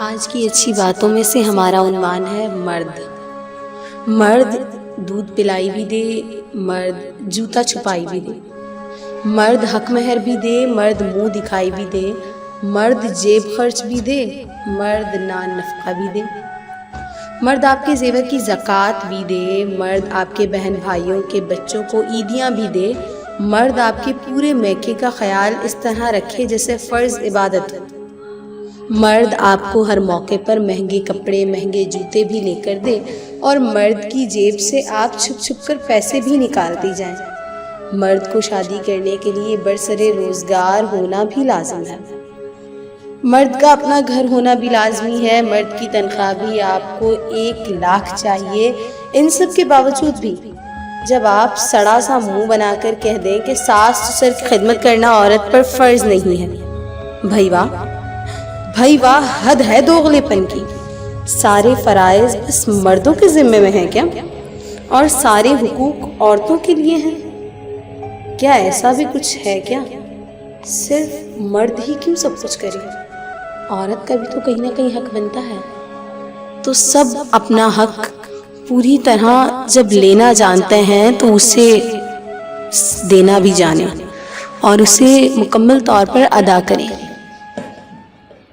آج کی اچھی باتوں میں سے ہمارا عنوان ہے مرد۔ مرد دودھ پلائی بھی دے، مرد جوتا چھپائی بھی دے، مرد حق مہر بھی دے، مرد منہ دکھائی بھی دے، مرد جیب خرچ بھی دے، مرد نان نفقہ بھی دے، مرد آپ کے زیور کی زکوٰۃ بھی دے، مرد آپ کے بہن بھائیوں کے بچوں کو عیدیاں بھی دے، مرد آپ کے پورے میکے کا خیال اس طرح رکھے جیسے فرض عبادت ہو، مرد آپ کو ہر موقع پر مہنگے کپڑے مہنگے جوتے بھی لے کر دے اور مرد کی جیب سے آپ چھپ چھپ کر پیسے بھی نکالتی جائیں۔ مرد کو شادی کرنے کے لیے برسر روزگار ہونا بھی لازم ہے، مرد کا اپنا گھر ہونا بھی لازمی ہے، مرد کی تنخواہ بھی آپ کو 1,00,000 چاہیے۔ ان سب کے باوجود بھی جب آپ سڑا سا منہ بنا کر کہہ دیں کہ ساس سسر کی خدمت کرنا عورت پر فرض نہیں ہے، بھائی واہ، حد ہے دوغلے پن کی۔ سارے فرائض بس مردوں کے ذمے میں ہیں کیا؟ اور سارے حقوق عورتوں کے لیے ہیں کیا؟ ایسا بھی کچھ ہے کیا؟ صرف مرد ہی کیوں سب کچھ کرے؟ عورت کا بھی تو کہیں نہ کہیں حق بنتا ہے۔ تو سب اپنا حق پوری طرح جب لینا جانتے ہیں تو اسے دینا بھی جانیں اور اسے مکمل طور پر ادا کریں۔